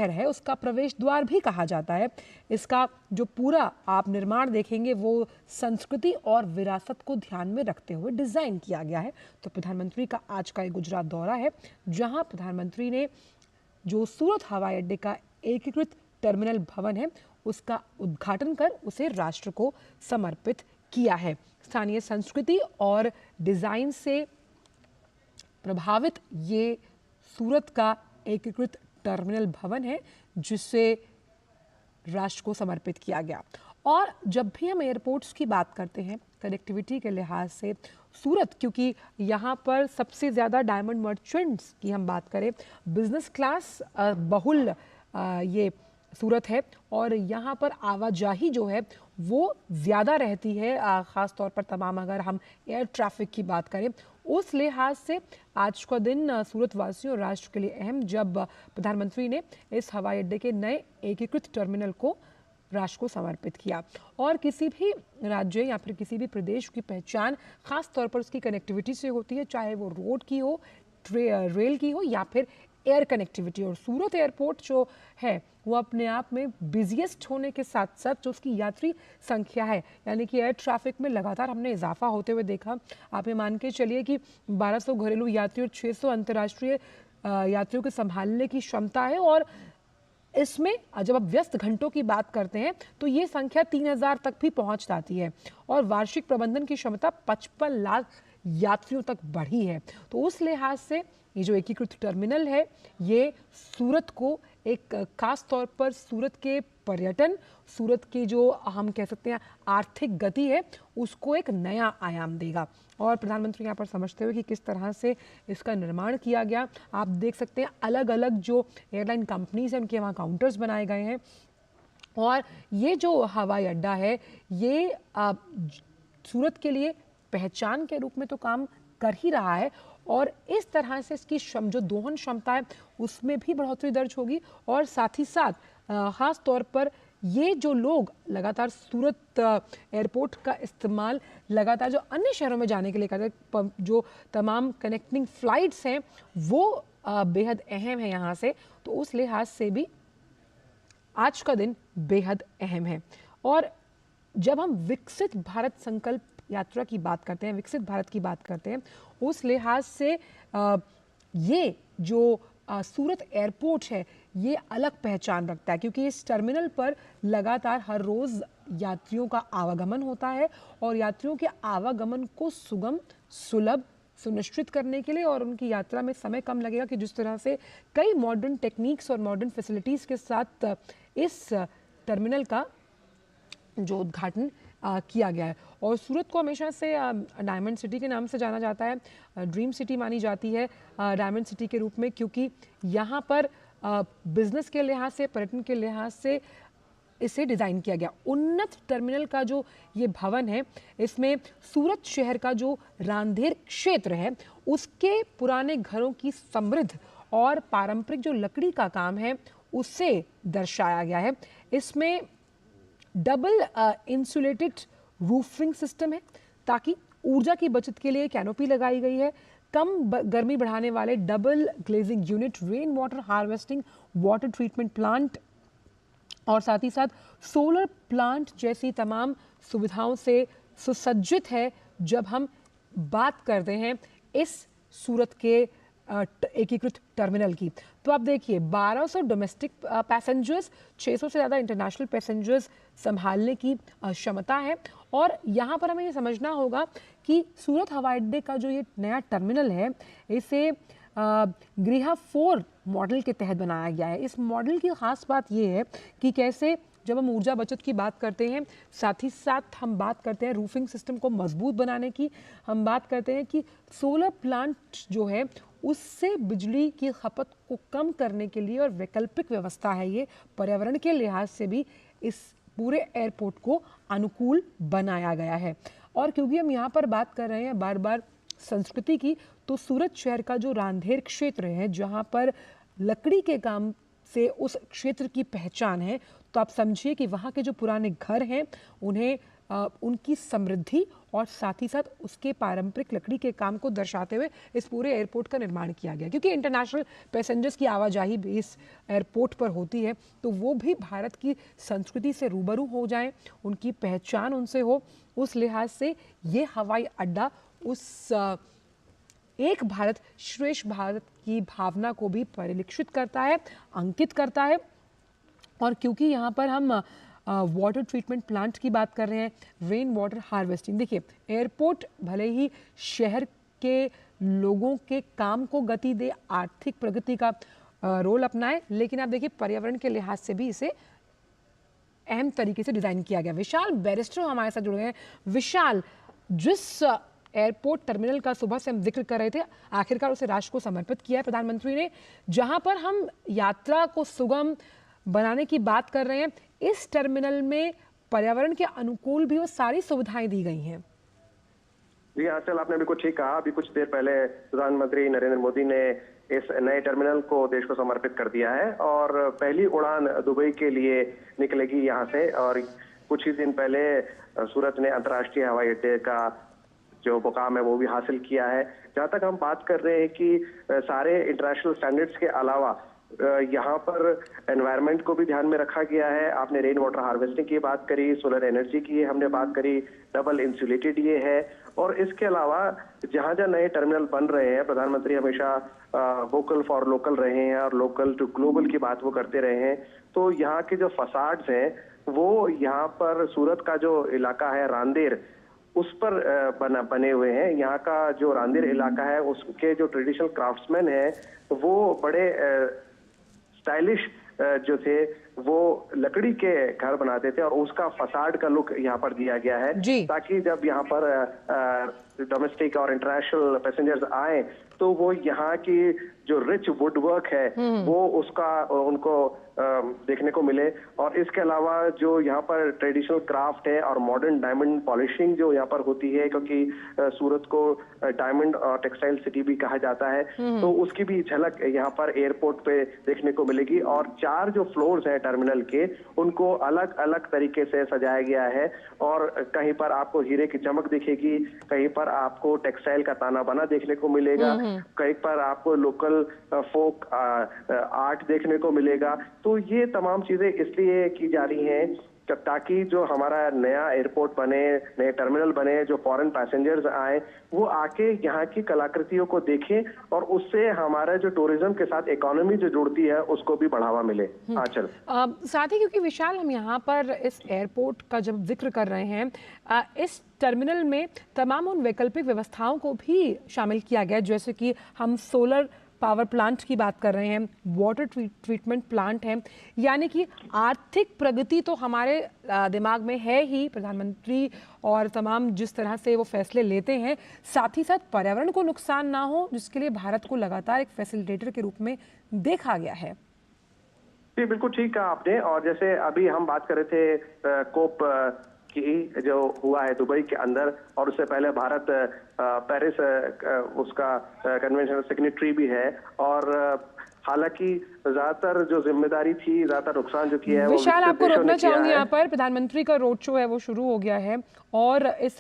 शहर है उसका प्रवेश द्वार भी कहा जाता है। इसका जो पूरा आप निर्माण देखेंगे वो संस्कृति और विरासत को ध्यान में रखते हुए डिजाइन किया गया है। तो प्रधानमंत्री का आज का एक गुजरात दौरा है, जहां प्रधानमंत्री ने जो सूरत हवाई अड्डे का एकीकृत टर्मिनल भवन है उसका उद्घाटन कर उसे राष्ट्र को समर्पित किया है। स्थानीय संस्कृति और डिजाइन से प्रभावित ये सूरत का एकीकृत टर्मिनल भवन है जिसे राष्ट्र को समर्पित किया गया। और जब भी हम एयरपोर्ट्स की बात करते हैं कनेक्टिविटी के लिहाज से सूरत, क्योंकि यहाँ पर सबसे ज़्यादा डायमंड मर्चेंट्स की हम बात करें, बिजनेस क्लास बहुल ये सूरत है और यहाँ पर आवाजाही जो है वो ज़्यादा रहती है, ख़ास तौर पर तमाम अगर हम एयर ट्रैफिक की बात करें उस लिहाज से आज का दिन सूरत वासियों और राष्ट्र के लिए अहम, जब प्रधानमंत्री ने इस हवाई अड्डे के नए एकीकृत टर्मिनल को राष्ट्र को समर्पित किया। और किसी भी राज्य या फिर किसी भी प्रदेश की पहचान खास तौर पर उसकी कनेक्टिविटी से होती है, चाहे वो रोड की हो, रेल की हो या फिर एयर कनेक्टिविटी। और सूरत एयरपोर्ट जो है वो अपने आप में बिजिएस्ट होने के साथ साथ जो उसकी यात्री संख्या है, यानी कि एयर ट्रैफिक में लगातार हमने इजाफा होते हुए देखा। आप ये मान के चलिए कि 1200 घरेलू यात्री और 600 अंतर्राष्ट्रीय यात्रियों के संभालने की क्षमता है। और इसमें जब आप व्यस्त घंटों की बात करते हैं तो ये संख्या 3000 तक भी पहुंच जाती है और वार्षिक प्रबंधन की क्षमता 55 लाख यात्रियों तक बढ़ी है। तो उस लिहाज से ये जो एकीकृत टर्मिनल है ये सूरत को एक खास तौर पर सूरत के पर्यटन, सूरत की जो हम कह सकते हैं आर्थिक गति है उसको एक नया आयाम देगा। और प्रधानमंत्री यहाँ पर समझते हुए कि किस तरह से इसका निर्माण किया गया, आप देख सकते हैं अलग अलग जो एयरलाइन कंपनीज हैं उनके वहाँ काउंटर्स बनाए गए हैं। और ये जो हवाई अड्डा है ये सूरत के लिए पहचान के रूप में तो काम कर ही रहा है और इस तरह से इसकी जो दोहन क्षमता है उसमें भी बढ़ोतरी दर्ज होगी। और साथ ही साथ खास तौर पर ये जो लोग लगातार सूरत एयरपोर्ट का इस्तेमाल लगातार जो अन्य शहरों में जाने के लिए करते हैं, जो तमाम कनेक्टिंग फ्लाइट्स हैं वो बेहद अहम है यहाँ से, तो उस लिहाज से भी आज का दिन बेहद अहम है। और जब हम विकसित भारत संकल्प यात्रा की बात करते हैं, विकसित भारत की बात करते हैं, उस लिहाज से ये जो सूरत एयरपोर्ट है ये अलग पहचान रखता है, क्योंकि इस टर्मिनल पर लगातार हर रोज़ यात्रियों का आवागमन होता है और यात्रियों के आवागमन को सुगम, सुलभ सुनिश्चित करने के लिए और उनकी यात्रा में समय कम लगेगा कि जिस तरह से कई मॉडर्न टेक्निक्स और मॉडर्न फैसिलिटीज़ के साथ इस टर्मिनल का जो उद्घाटन किया गया है। और सूरत को हमेशा से डायमंड सिटी के नाम से जाना जाता है, ड्रीम सिटी मानी जाती है डायमंड सिटी के रूप में, क्योंकि यहाँ पर बिजनेस के लिहाज से, पर्यटन के लिहाज से इसे डिज़ाइन किया गया। उन्नत टर्मिनल का जो ये भवन है इसमें सूरत शहर का जो रांधेर क्षेत्र है उसके पुराने घरों की समृद्ध और पारंपरिक जो लकड़ी का काम है उसे दर्शाया गया है। इसमें डबल इंसुलेटेड रूफिंग सिस्टम है ताकि ऊर्जा की बचत के लिए कैनोपी लगाई गई है, कम गर्मी बढ़ाने वाले double glazing unit, rain water harvesting water treatment plant और साथ ही साथ सोलर प्लांट जैसी तमाम सुविधाओं से सुसज्जित है। जब हम बात करते हैं इस सूरत के एकीकृत टर्मिनल की, तो आप देखिए 1200 डोमेस्टिक पैसेंजर्स, 600 से ज़्यादा इंटरनेशनल पैसेंजर्स संभालने की क्षमता है। और यहाँ पर हमें ये समझना होगा कि सूरत हवाई अड्डे का जो ये नया टर्मिनल है इसे गृहा 4 मॉडल के तहत बनाया गया है। इस मॉडल की ख़ास बात ये है कि कैसे जब हम ऊर्जा बचत की बात करते हैं, साथ ही साथ हम बात करते हैं रूफिंग सिस्टम को मजबूत बनाने की, हम बात करते हैं कि सोलर प्लांट जो है उससे बिजली की खपत को कम करने के लिए और वैकल्पिक व्यवस्था है ये, पर्यावरण के लिहाज से भी इस पूरे एयरपोर्ट को अनुकूल बनाया गया है। और क्योंकि हम यहाँ पर बात कर रहे हैं बार बार संस्कृति की, तो सूरत शहर का जो रांधेर क्षेत्र है जहाँ पर लकड़ी के काम से उस क्षेत्र की पहचान है, तो आप समझिए कि वहाँ के जो पुराने घर हैं उन्हें उनकी समृद्धि और साथ ही साथ उसके पारंपरिक लकड़ी के काम को दर्शाते हुए इस पूरे एयरपोर्ट का निर्माण किया गया, क्योंकि इंटरनेशनल पैसेंजर्स की आवाजाही भी इस एयरपोर्ट पर होती है, तो वो भी भारत की संस्कृति से रूबरू हो जाएं, उनकी पहचान उनसे हो। उस लिहाज से ये हवाई अड्डा उस एक भारत श्रेष्ठ भारत की भावना को भी परिलक्षित करता है, अंकित करता है। और क्योंकि यहाँ पर हम वाटर ट्रीटमेंट प्लांट की बात कर रहे हैं, रेन वाटर हार्वेस्टिंग, देखिए एयरपोर्ट भले ही शहर के लोगों के काम को गति दे, आर्थिक प्रगति का रोल अपनाए, लेकिन आप देखिए पर्यावरण के लिहाज से भी इसे अहम तरीके से डिजाइन किया गया। विशाल बैरिस्टर हमारे साथ जुड़ गए हैं। विशाल, जिस एयरपोर्ट टर्मिनल का सुबह से हम जिक्र कर रहे थे, आखिरकार उसे राष्ट्र को समर्पित किया है प्रधानमंत्री ने, जहां पर हम यात्रा को सुगम बनाने की बात कर रहे हैं, इस टर्मिनल में पर्यावरण के अनुकूल भी वो सारी सुविधाएं दी गई हैं। जी आंचल, आपने बिल्कुल ठीक कहा। अभी कुछ देर पहले प्रधानमंत्री नरेंद्र मोदी ने इस नए टर्मिनल को देश को समर्पित कर दिया है और पहली उड़ान दुबई के लिए निकलेगी यहाँ से। और कुछ ही दिन पहले सूरत ने अंतर्राष्ट्रीय हवाई अड्डे का जो मुकाम है वो भी हासिल किया है। जहां तक हम बात कर रहे हैं कि सारे इंटरनेशनल स्टैंडर्ड्स के अलावा यहाँ पर एनवायरनमेंट को भी ध्यान में रखा गया है। आपने रेन वाटर हार्वेस्टिंग की बात करी, सोलर एनर्जी की हमने बात करी, डबल इंसुलेटेड ये है। और इसके अलावा जहां जहां नए टर्मिनल बन रहे हैं, प्रधानमंत्री हमेशा वोकल फॉर लोकल रहे हैं और लोकल टू ग्लोबल की बात वो करते रहे हैं। तो यहाँ के जो फसाड्स हैं वो यहाँ पर सूरत का जो इलाका है रांदेर, उस पर बने हुए हैं। यहाँ का जो रांदेर इलाका है उसके जो ट्रेडिशनल क्राफ्ट्समैन हैं वो बड़े स्टाइलिश जो थे वो लकड़ी के घर बनाते थे और उसका फसाड का लुक यहाँ पर दिया गया है, ताकि जब यहाँ पर डोमेस्टिक और इंटरनेशनल पैसेंजर्स आए तो वो यहाँ की जो रिच वुड वर्क है वो उसका उनको देखने को मिले। और इसके अलावा जो यहाँ पर ट्रेडिशनल क्राफ्ट है और मॉडर्न डायमंड पॉलिशिंग जो यहाँ पर होती है, क्योंकि सूरत को डायमंड और टेक्सटाइल सिटी भी कहा जाता है, तो उसकी भी झलक यहाँ पर एयरपोर्ट पे देखने को मिलेगी। और 4 जो फ्लोर्स हैं टर्मिनल के, उनको अलग अलग तरीके से सजाया गया है और कहीं पर आपको हीरे की चमक दिखेगी, कहीं पर आपको टेक्सटाइल का ताना बाना देखने को मिलेगा, कहीं पर आपको लोकल फोक आर्ट देखने को मिलेगा। तो ये तमाम चीजें इसलिए की जा रही हैं ताकि जो हमारा नया एयरपोर्ट बने, नए टर्मिनल बने, जो फॉरेन पैसेंजर्स आए वो आके यहाँ की कलाकृतियों को देखें और उससे हमारा जो टूरिज्म के साथ इकोनॉमी जो जुड़ती है उसको भी बढ़ावा मिले। आंचल, साथ ही क्योंकि विशाल हम यहाँ पर इस एयरपोर्ट का जब जिक्र कर रहे हैं, इस टर्मिनल में तमाम उन वैकल्पिक व्यवस्थाओं को भी शामिल किया गया, जैसे कि हम सोलर पावर प्लांट की बात कर रहे हैं, वाटर ट्रीटमेंट प्लांट है, यानी कि आर्थिक प्रगति तो हमारे दिमाग में है ही, प्रधानमंत्री और तमाम जिस तरह से वो फैसले लेते हैं, साथ ही साथ पर्यावरण को नुकसान ना हो, जिसके लिए भारत को लगातार एक फैसिलिटेटर के रूप में देखा गया है। जी बिल्कुल ठीक कहा आपने। और जैसे अभी हम बात कर रहे थे कोप की जो हुआ है दुबई के अंदर, और उससे पहले भारत पेरिस उसका कन्वेंशन सिग्नेटरी भी है। और हालांकि ज्यादातर जो जिम्मेदारी थी, ज्यादातर नुकसान जो किया है, विशाल आपको रोकना चाहूंगी यहाँ पर, प्रधानमंत्री का रोड शो है वो शुरू हो गया है और इस